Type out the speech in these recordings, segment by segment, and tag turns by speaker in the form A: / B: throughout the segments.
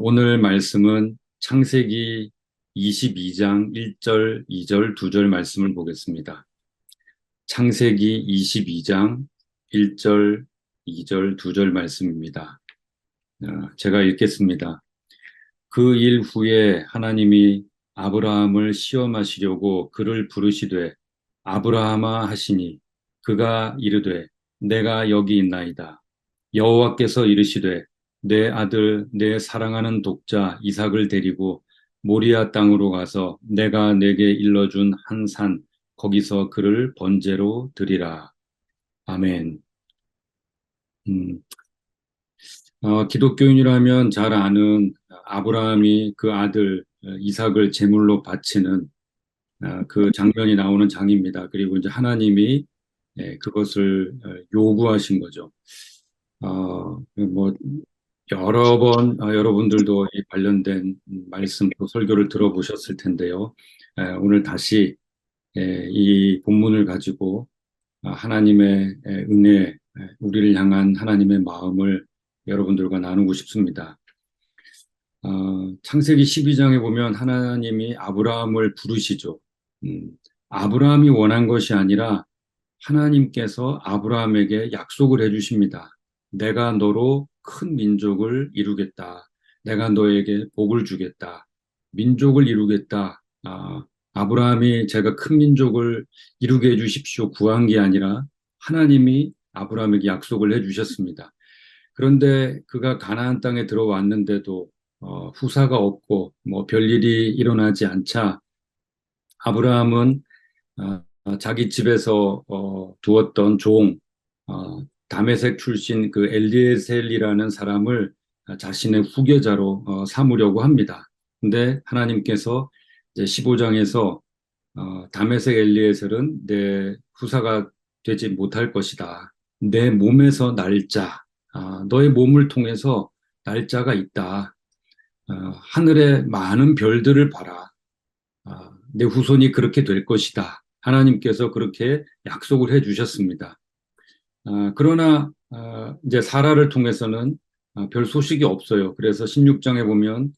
A: 오늘 말씀은 창세기 22장 1절, 2절, 2절 말씀을 보겠습니다. 창세기 22장 1절, 2절, 2절 말씀입니다. 제가 읽겠습니다. 그 일 후에 하나님이 아브라함을 시험하시려고 그를 부르시되 아브라함아 하시니 그가 이르되 내가 여기 있나이다. 여호와께서 이르시되 내 아들 내 사랑하는 독자 이삭을 데리고 모리아 땅으로 가서 내가 내게 일러준 한 산 거기서 그를 번제로 드리라. 아멘. 음, 기독교인이라면 잘 아는 아브라함이 그 아들 이삭을 제물로 바치는 그 장면이 나오는 장입니다. 그리고 이제 하나님이 그것을 요구하신 거죠. 뭐 여러 번 여러분들도 이 관련된 말씀 또 설교를 들어보셨을 텐데요. 오늘 다시 이 본문을 가지고 하나님의 은혜, 우리를 향한 하나님의 마음을 여러분들과 나누고 싶습니다. 창세기 12장에 보면 하나님이 아브라함을 부르시죠. 음, 아브라함이 원한 것이 아니라 하나님께서 아브라함에게 약속을 해주십니다. 내가 너로 큰 민족을 이루겠다. 내가 너에게 복을 주겠다. 민족을 이루겠다. 아브라함이 제가 큰 민족을 이루게 해주십시오. 구한 게 아니라 하나님이 아브라함에게 약속을 해주셨습니다. 그런데 그가 가나안 땅에 들어왔는데도 후사가 없고 뭐 별일이 일어나지 않자 아브라함은 자기 집에서 두었던 종 다메섹 출신 그 엘리에셀이라는 사람을 자신의 후계자로 삼으려고 합니다. 근데 하나님께서 이제 15장에서 다메섹 엘리에셀은 내 후사가 되지 못할 것이다. 내 몸에서 날짜, 너의 몸을 통해서 날짜가 있다. 하늘의 많은 별들을 봐라. 내 후손이 그렇게 될 것이다. 하나님께서 그렇게 약속을 해 주셨습니다. 그러나 이제 사라를 통해서는 별 소식이 없어요. 그래서 16장에 보면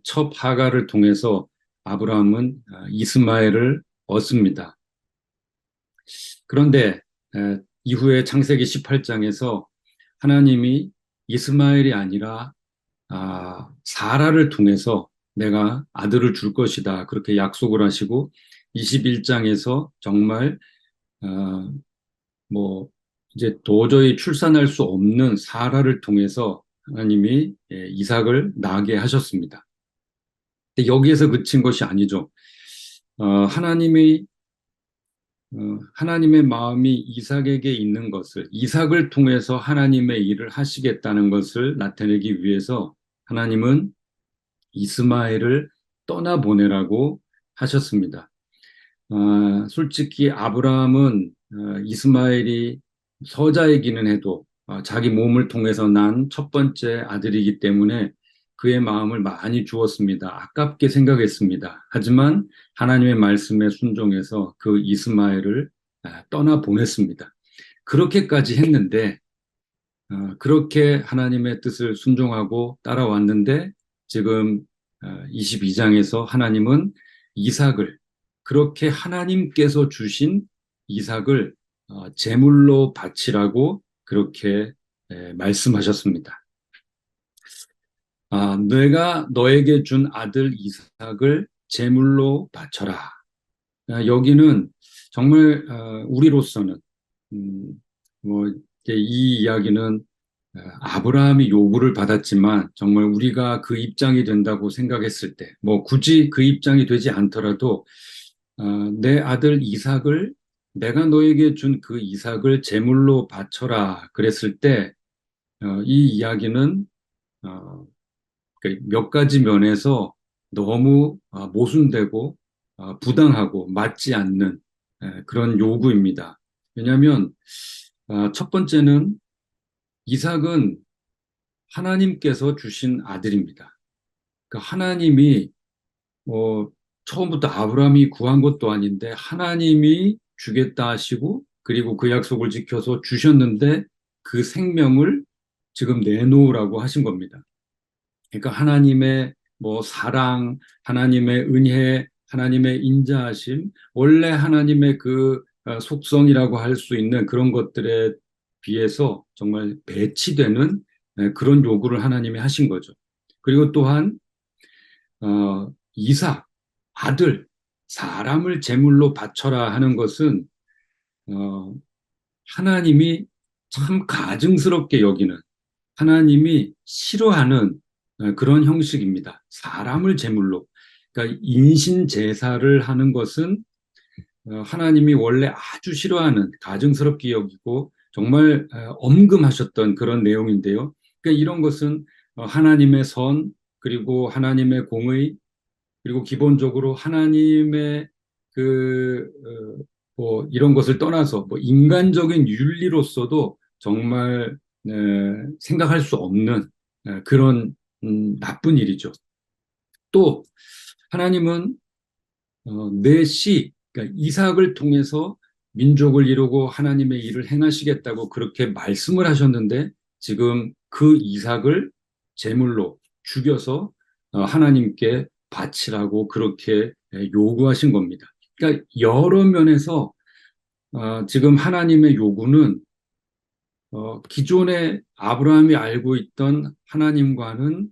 A: 첩 하가를 통해서 아브라함은 이스마엘을 얻습니다. 그런데 이후에 창세기 18장에서 하나님이 이스마엘이 아니라 사라를 통해서 내가 아들을 줄 것이다. 그렇게 약속을 하시고 21장에서 정말 어, 뭐 이제 도저히 출산할 수 없는 사라를 통해서 하나님이 이삭을 낳게 하셨습니다. 근데 여기에서 그친 것이 아니죠. 하나님이 하나님의 마음이 이삭에게 있는 것을 이삭을 통해서 하나님의 일을 하시겠다는 것을 나타내기 위해서 하나님은 이스마엘을 떠나보내라고 하셨습니다. 솔직히 아브라함은 이스마엘이 서자이기는 해도 자기 몸을 통해서 난 첫 번째 아들이기 때문에 그의 마음을 많이 주었습니다. 아깝게 생각했습니다. 하지만 하나님의 말씀에 순종해서 그 이스마엘을 떠나보냈습니다. 그렇게까지 했는데 그렇게 하나님의 뜻을 순종하고 따라왔는데 지금 22장에서 하나님은 이삭을 그렇게 하나님께서 주신 이삭을 제물로 바치라고 그렇게 말씀하셨습니다. 내가 너에게 준 아들 이삭을 제물로 바쳐라. 여기는 정말 우리로서는 음, 뭐 이 이야기는 아브라함이 요구를 받았지만 정말 우리가 그 입장이 된다고 생각했을 때, 뭐 굳이 그 입장이 되지 않더라도 내 아들 이삭을 내가 너에게 준 그 이삭을 제물로 바쳐라 그랬을 때 이 이야기는 어, 그몇 가지 면에서 너무 모순되고 부당하고 맞지 않는 그런 요구입니다. 왜냐하면 첫 번째는 이삭은 하나님께서 주신 아들입니다. 그러니까 하나님이 처음부터 아브라함이 구한 것도 아닌데 하나님이 주겠다 하시고 그리고 그 약속을 지켜서 주셨는데 그 생명을 지금 내놓으라고 하신 겁니다. 그러니까 하나님의 뭐 사랑, 하나님의 은혜, 하나님의 인자하심, 원래 하나님의 그 속성이라고 할 수 있는 그런 것들에 비해서 정말 배치되는 그런 요구를 하나님이 하신 거죠. 그리고 또한 이삭, 아들, 사람을 제물로 바쳐라 하는 것은 어, 하나님이 참 가증스럽게 여기는 하나님이 싫어하는 그런 형식입니다. 사람을 제물로. 그러니까 인신 제사를 하는 것은 하나님이 원래 아주 싫어하는 가증스럽게 여기고 정말 엄금하셨던 그런 내용인데요. 그러니까 이런 것은 하나님의 선 그리고 하나님의 공의 그리고 기본적으로 하나님의 그, 뭐 이런 것을 떠나서 뭐 인간적인 윤리로서도 정말 생각할 수 없는 그런 나쁜 일이죠. 또 하나님은 내 씨, 그러니까 이삭을 통해서 민족을 이루고 하나님의 일을 행하시겠다고 그렇게 말씀을 하셨는데 지금 그 이삭을 제물로 죽여서 하나님께 바치라고 그렇게 요구하신 겁니다. 그러니까 여러 면에서 지금 하나님의 요구는 기존에 아브라함이 알고 있던 하나님과는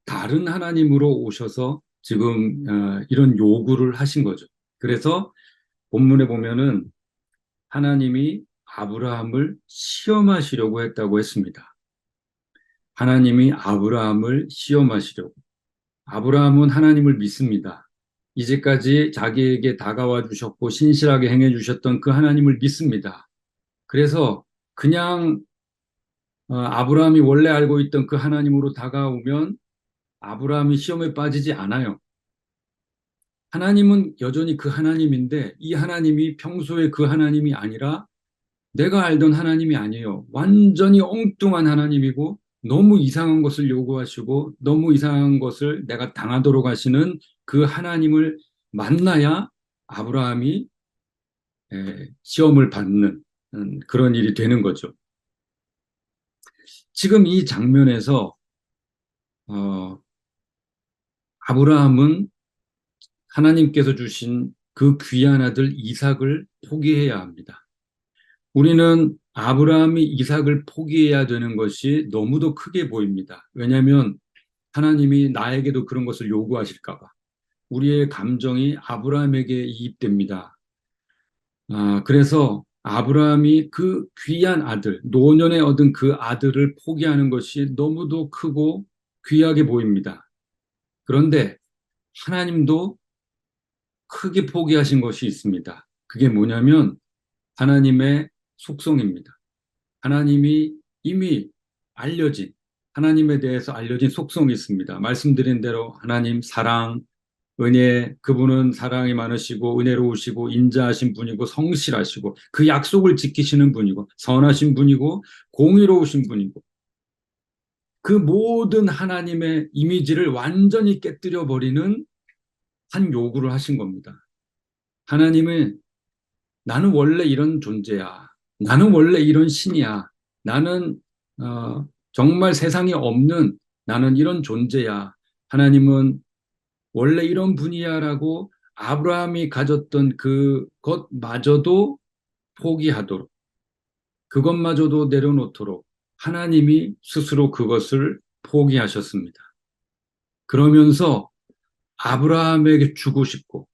A: 다른 하나님으로 오셔서 지금 이런 요구를 하신 거죠. 그래서 본문에 보면은 하나님이 아브라함을 시험하시려고 했다고 했습니다. 하나님이 아브라함을 시험하시려고. 아브라함은 하나님을 믿습니다. 이제까지 자기에게 다가와 주셨고 신실하게 행해 주셨던 그 하나님을 믿습니다. 그래서 그냥 아브라함이 원래 알고 있던 그 하나님으로 다가오면 아브라함이 시험에 빠지지 않아요. 하나님은 여전히 그 하나님인데 이 하나님이 평소에 그 하나님이 아니라 내가 알던 하나님이 아니에요. 완전히 엉뚱한 하나님이고 너무 이상한 것을 요구하시고 너무 이상한 것을 내가 당하도록 하시는 그 하나님을 만나야 아브라함이 시험을 받는 그런 일이 되는 거죠. 지금 이 장면에서 어, 아브라함은 하나님께서 주신 그 귀한 아들 이삭을 포기해야 합니다. 우리는 아브라함이 이삭을 포기해야 되는 것이 너무도 크게 보입니다. 왜냐하면 하나님이 나에게도 그런 것을 요구하실까 봐. 우리의 감정이 아브라함에게 이입됩니다. 그래서 아브라함이 그 귀한 아들, 노년에 얻은 그 아들을 포기하는 것이 너무도 크고 귀하게 보입니다. 그런데 하나님도 크게 포기하신 것이 있습니다. 그게 뭐냐면 하나님의 속성입니다. 하나님이 이미 알려진, 하나님에 대해서 알려진 속성이 있습니다. 말씀드린 대로 하나님 사랑, 은혜, 그분은 사랑이 많으시고 은혜로우시고 인자하신 분이고 성실하시고 그 약속을 지키시는 분이고 선하신 분이고 공의로우신 분이고 그 모든 하나님의 이미지를 완전히 깨뜨려 버리는 한 요구를 하신 겁니다. 하나님은 나는 원래 이런 존재야. 나는 원래 이런 신이야. 나는 정말 세상에 없는 나는 이런 존재야. 하나님은 원래 이런 분이야라고 아브라함이 가졌던 그것마저도 포기하도록, 그것마저도 내려놓도록 하나님이 스스로 그것을 포기하셨습니다. 그러면서 아브라함에게 주고 싶고,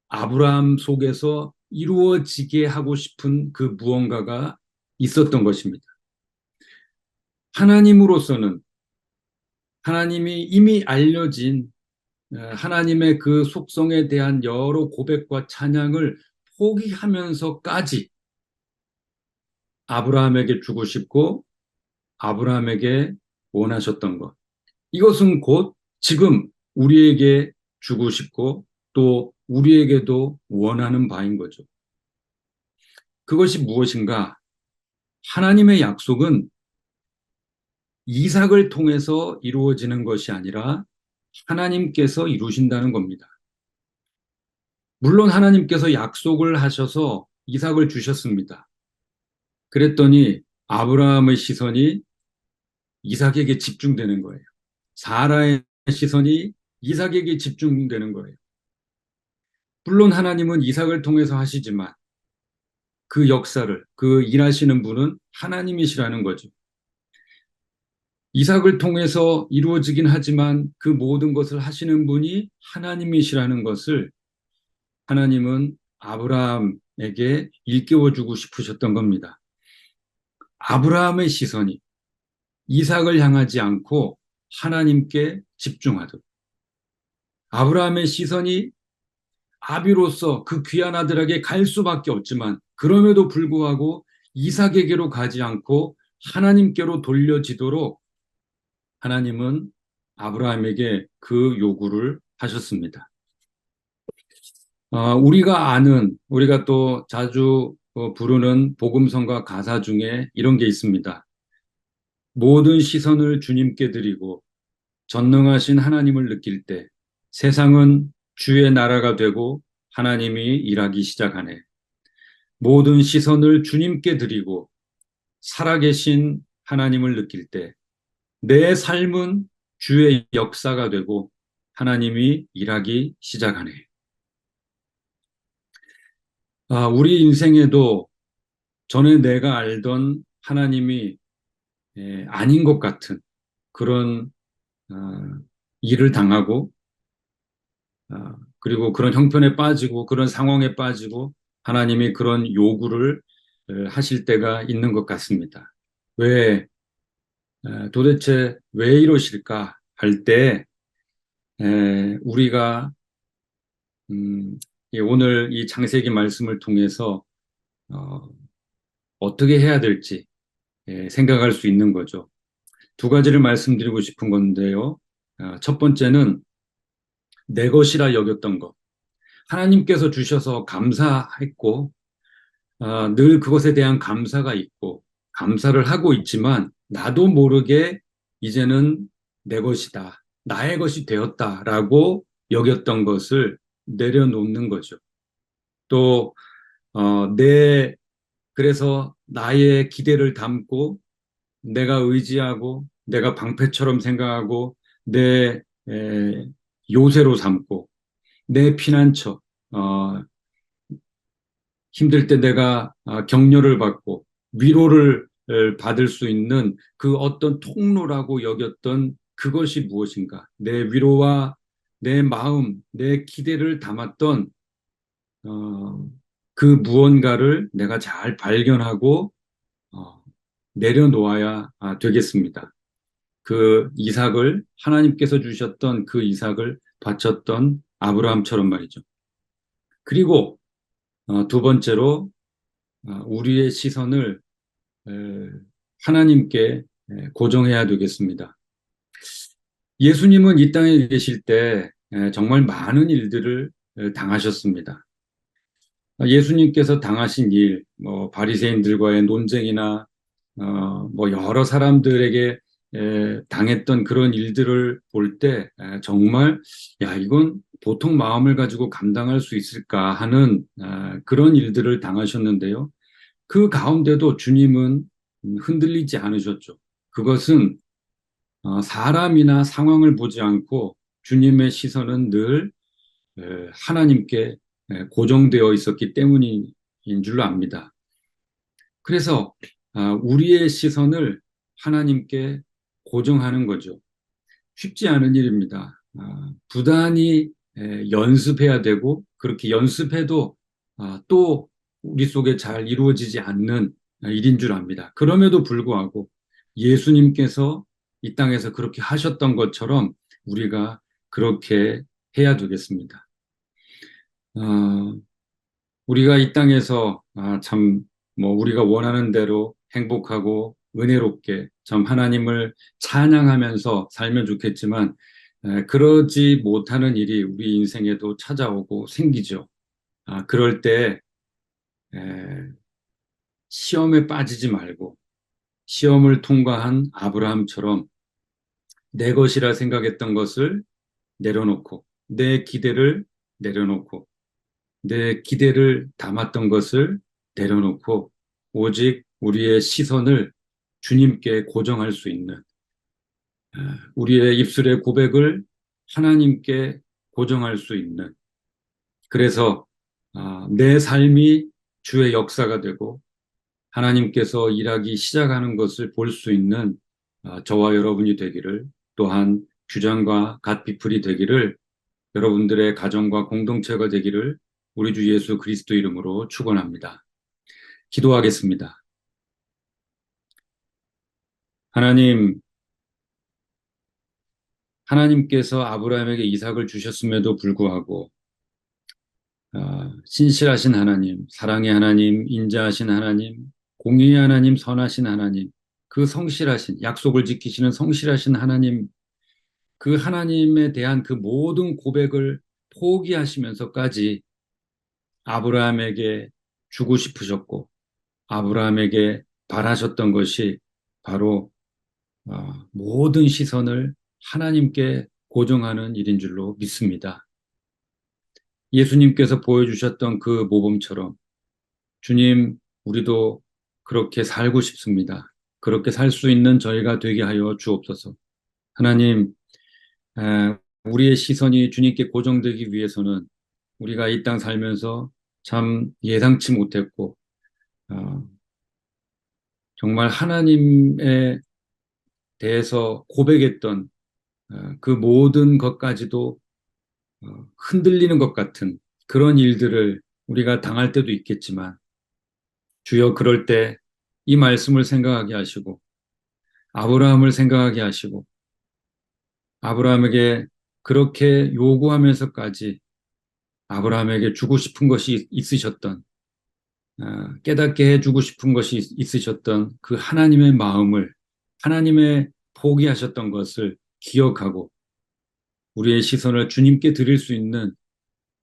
A: 아브라함 속에서 이루어지게 하고 싶은 그 무언가가 있었던 것입니다. 하나님으로서는 하나님이 이미 알려진 하나님의 그 속성에 대한 여러 고백과 찬양을 포기하면서까지 아브라함에게 주고 싶고 아브라함에게 원하셨던 것. 이것은 곧 지금 우리에게 주고 싶고 또 우리에게도 원하는 바인 거죠. 그것이 무엇인가? 하나님의 약속은 이삭을 통해서 이루어지는 것이 아니라 하나님께서 이루신다는 겁니다. 물론 하나님께서 약속을 하셔서 이삭을 주셨습니다. 그랬더니 아브라함의 시선이 이삭에게 집중되는 거예요. 사라의 시선이 이삭에게 집중되는 거예요. 물론 하나님은 이삭을 통해서 하시지만 그 역사를, 그 일하시는 분은 하나님이시라는 거죠. 이삭을 통해서 이루어지긴 하지만 그 모든 것을 하시는 분이 하나님이시라는 것을 하나님은 아브라함에게 일깨워주고 싶으셨던 겁니다. 아브라함의 시선이 이삭을 향하지 않고 하나님께 집중하도록. 아브라함의 시선이 아비로서 그 귀한 아들에게 갈 수밖에 없지만 그럼에도 불구하고 이삭에게로 가지 않고 하나님께로 돌려지도록 하나님은 아브라함에게 그 요구를 하셨습니다. 우리가 아는, 우리가 또 자주 부르는 복음성가 가사 중에 이런 게 있습니다. 모든 시선을 주님께 드리고 전능하신 하나님을 느낄 때 세상은 주의 나라가 되고 하나님이 일하기 시작하네. 모든 시선을 주님께 드리고 살아계신 하나님을 느낄 때 내 삶은 주의 역사가 되고 하나님이 일하기 시작하네. 우리 인생에도 전에 내가 알던 하나님이 아닌 것 같은 그런 일을 당하고 그리고 그런 형편에 빠지고 그런 상황에 빠지고 하나님이 그런 요구를 하실 때가 있는 것 같습니다. 왜 도대체 왜 이러실까 할 때 우리가 오늘 이 창세기 말씀을 통해서 어, 어떻게 해야 될지 생각할 수 있는 거죠. 두 가지를 말씀드리고 싶은 건데요. 첫 번째는 내 것이라 여겼던 것. 하나님께서 주셔서 감사했고 늘 그것에 대한 감사가 있고 감사를 하고 있지만 나도 모르게 이제는 내 것이다. 나의 것이 되었다라고 여겼던 것을 내려놓는 거죠. 또 그래서 나의 기대를 담고 내가 의지하고 내가 방패처럼 생각하고 내 요새로 삼고 내 피난처, 힘들 때 내가 격려를 받고 위로를 받을 수 있는 그 어떤 통로라고 여겼던 그것이 무엇인가? 내 위로와 내 마음, 내 기대를 담았던 그 무언가를 내가 잘 발견하고 어, 내려놓아야 되겠습니다. 그 이삭을 하나님께서 주셨던 그 이삭을 바쳤던 아브라함처럼 말이죠. 그리고 두 번째로 우리의 시선을 하나님께 고정해야 되겠습니다. 예수님은 이 땅에 계실 때 정말 많은 일들을 당하셨습니다. 예수님께서 당하신 일, 뭐 바리새인들과의 논쟁이나 뭐 여러 사람들에게 당했던 그런 일들을 볼 때 정말 야 이건 보통 마음을 가지고 감당할 수 있을까 하는 그런 일들을 당하셨는데요. 그 가운데도 주님은 흔들리지 않으셨죠. 그것은 사람이나 상황을 보지 않고 주님의 시선은 늘 하나님께 고정되어 있었기 때문인 줄로 압니다. 그래서 우리의 시선을 하나님께 고정하는 거죠. 쉽지 않은 일입니다. 부단히 연습해야 되고 그렇게 연습해도 또 우리 속에 잘 이루어지지 않는 일인 줄 압니다. 그럼에도 불구하고 예수님께서 이 땅에서 그렇게 하셨던 것처럼 우리가 그렇게 해야 되겠습니다. 우리가 이 땅에서 참 뭐 우리가 원하는 대로 행복하고 은혜롭게 참 하나님을 찬양하면서 살면 좋겠지만 그러지 못하는 일이 우리 인생에도 찾아오고 생기죠. 그럴 때 에, 시험에 빠지지 말고 시험을 통과한 아브라함처럼 내 것이라 생각했던 것을 내려놓고 내 기대를 내려놓고 내 기대를 담았던 것을 내려놓고 오직 우리의 시선을 주님께 고정할 수 있는 우리의 입술의 고백을 하나님께 고정할 수 있는, 그래서 내 삶이 주의 역사가 되고 하나님께서 일하기 시작하는 것을 볼 수 있는 저와 여러분이 되기를, 또한 규장과 갓비플이 되기를, 여러분들의 가정과 공동체가 되기를 우리 주 예수 그리스도 이름으로 축원합니다. 기도하겠습니다. 하나님, 하나님께서 아브라함에게 이삭을 주셨음에도 불구하고 신실하신 하나님, 사랑의 하나님, 인자하신 하나님, 공의의 하나님, 선하신 하나님, 그 성실하신, 약속을 지키시는 성실하신 하나님, 그 하나님에 대한 그 모든 고백을 포기하시면서까지 아브라함에게 주고 싶으셨고, 아브라함에게 바라셨던 것이 바로 모든 시선을 하나님께 고정하는 일인 줄로 믿습니다. 예수님께서 보여주셨던 그 모범처럼 주님, 우리도 그렇게 살고 싶습니다. 그렇게 살 수 있는 저희가 되게 하여 주옵소서. 하나님, 우리의 시선이 주님께 고정되기 위해서는 우리가 이 땅 살면서 참 예상치 못했고, 어, 정말 하나님에 대해서 고백했던 그 모든 것까지도 흔들리는 것 같은 그런 일들을 우리가 당할 때도 있겠지만, 주여 그럴 때 이 말씀을 생각하게 하시고, 아브라함을 생각하게 하시고, 아브라함에게 그렇게 요구하면서까지 아브라함에게 주고 싶은 것이 있으셨던, 깨닫게 해주고 싶은 것이 있으셨던 그 하나님의 마음을, 하나님의 포기하셨던 것을 기억하고 우리의 시선을 주님께 드릴 수 있는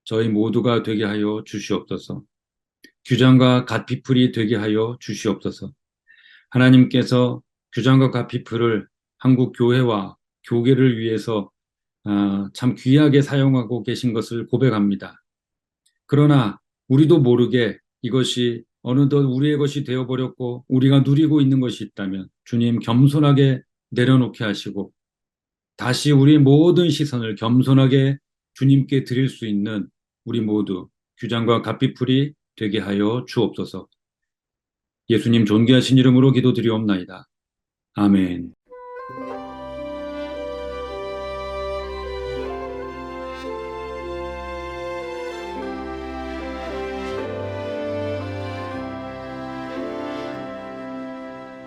A: 저희 모두가 되게 하여 주시옵소서. 규장과 갓피플이 되게 하여 주시옵소서. 하나님께서 규장과 갓피플을 한국 교회와 교계를 위해서 참 귀하게 사용하고 계신 것을 고백합니다. 그러나 우리도 모르게 이것이 어느덧 우리의 것이 되어버렸고 우리가 누리고 있는 것이 있다면 주님 겸손하게 내려놓게 하시고 다시 우리의 모든 시선을 겸손하게 주님께 드릴 수 있는 우리 모두 규장과 갓비풀이 되게 하여 주옵소서. 예수님 존귀하신 이름으로 기도드리옵나이다. 아멘.